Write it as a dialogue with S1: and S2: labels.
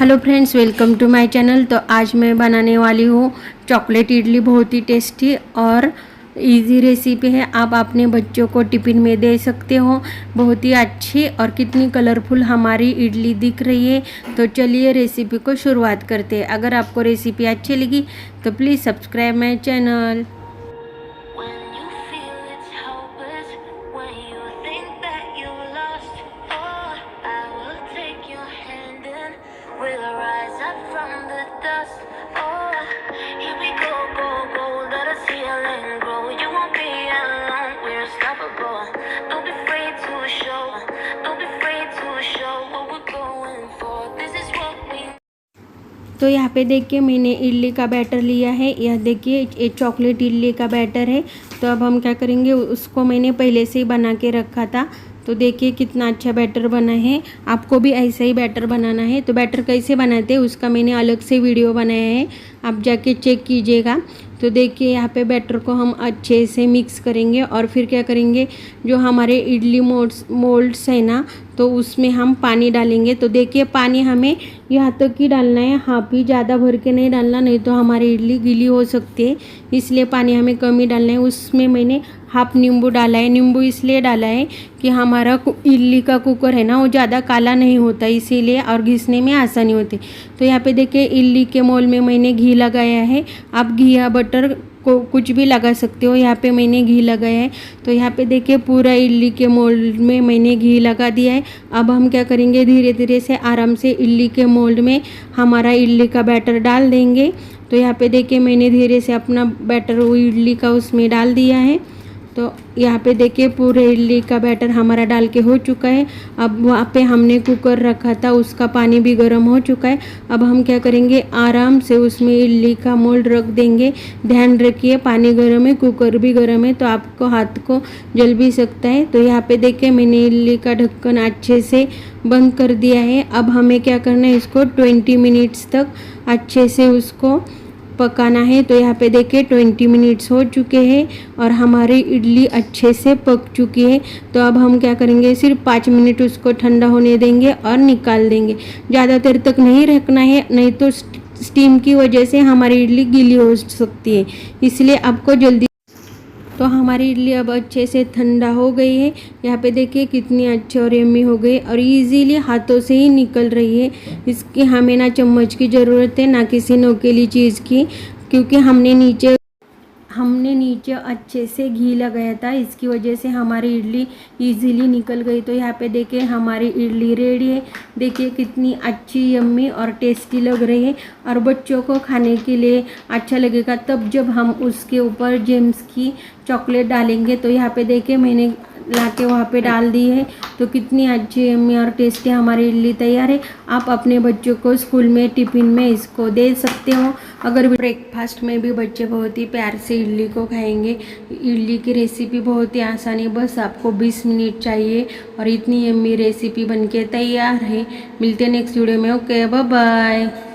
S1: Hello friends, welcome to my channel. तो आज मैं बनाने वाली हूँ चॉकलेट इडली। बहुत ही टेस्टी और इजी रेसिपी है। आप अपने बच्चों को टिफ़िन में दे सकते हो। बहुत ही अच्छी और कितनी कलरफुल हमारी इडली दिख रही है। तो चलिए रेसिपी को शुरुआत करते हैं। अगर आपको रेसिपी अच्छी लगी तो प्लीज़ सब्सक्राइब माय चैनल। तो यहाँ पे देखिए मैंने इडली का बैटर लिया है। यह देखिए ये चॉकलेट इडली का बैटर है। तो अब हम क्या करेंगे, उसको मैंने पहले से ही बना के रखा था। तो देखिए कितना अच्छा बैटर बना है। आपको भी ऐसा ही बैटर बनाना है। तो बैटर कैसे बनाते हैं उसका मैंने अलग से वीडियो बनाया है, आप जाके चेक कीजिएगा। तो देखिए यहाँ पे बैटर को हम अच्छे से मिक्स करेंगे और फिर क्या करेंगे, जो हमारे इडली मोल्ड्स है ना, तो उसमें हम पानी डालेंगे। तो देखिए पानी हमें यहाँ तक ही डालना है, हाफ ही, ज़्यादा भर के नहीं डालना, नहीं तो हमारी इडली गीली हो सकती है। इसलिए पानी हमें कम ही डालना है। उसमें मैंने हाफ नींबू डाला है। नींबू इसलिए डाला है कि हमारा इडली का कुकर है ना, वो ज़्यादा काला नहीं होता इसीलिए, और घिसने में आसानी होती। तो यहाँ पे देखिए इडली के मोल में मैंने घी लगाया है। आप घी या बटर को कुछ भी लगा सकते हो। यहाँ पे मैंने घी लगाया है। तो यहाँ पे देखिए पूरा इडली के मोल्ड में मैंने घी लगा दिया है। अब हम क्या करेंगे, धीरे धीरे से आराम से इडली के मोल्ड में हमारा इडली का बैटर डाल देंगे। तो यहाँ पे देखिए मैंने धीरे से अपना बैटर वो इडली का उसमें डाल दिया है। तो यहाँ पे देखिए पूरे इडली का बैटर हमारा डाल के हो चुका है। अब वहाँ पे हमने कुकर रखा था, उसका पानी भी गर्म हो चुका है। अब हम क्या करेंगे, आराम से उसमें इडली का मोल्ड रख देंगे। ध्यान रखिए पानी गर्म है, कुकर भी गर्म है, तो आपको हाथ को जल भी सकता है। तो यहाँ पे देखिए मैंने इडली का ढक्कन अच्छे से बंद कर दिया है। अब हमें क्या करना है, इसको 20 मिनट्स तक अच्छे से उसको पकाना है। तो यहाँ पे देखिए 20 मिनट्स हो चुके हैं और हमारी इडली अच्छे से पक चुकी है। तो अब हम क्या करेंगे, सिर्फ 5 मिनट उसको ठंडा होने देंगे और निकाल देंगे। ज़्यादा देर तक नहीं रखना है, नहीं तो स्टीम की वजह से हमारी इडली गीली हो सकती है, इसलिए आपको जल्दी। तो हमारी इडली अब अच्छे से ठंडा हो गई है। यहाँ पे देखिए कितनी अच्छी और यम्मी हो गई और इजीली हाथों से ही निकल रही है। इसकी हमें ना चम्मच की ज़रूरत है ना किसी नोकीली चीज़ की, क्योंकि हमने नीचे अच्छे से घी लगाया था, इसकी वजह से हमारी इडली इजीली निकल गई। तो यहाँ पे देखिए हमारी इडली रेडी है। देखिए कितनी अच्छी, यम्मी और टेस्टी लग रही है और बच्चों को खाने के लिए अच्छा लगेगा तब जब हम उसके ऊपर जेम्स की चॉकलेट डालेंगे। तो यहाँ पे देखिए मैंने लाके वहाँ पे डाल दी है। तो कितनी अच्छी, यम्मी और टेस्टी हमारी इडली तैयार है। आप अपने बच्चों को स्कूल में टिफ़िन में इसको दे सकते हो। अगर ब्रेकफास्ट में भी बच्चे बहुत ही प्यार से इडली को खाएंगे। इडली की रेसिपी बहुत ही आसान है, बस आपको 20 मिनट चाहिए और इतनी यम्मी रेसिपी बनके तैयार है। मिलते हैं नेक्स्ट वीडियो में। Okay, bye bye.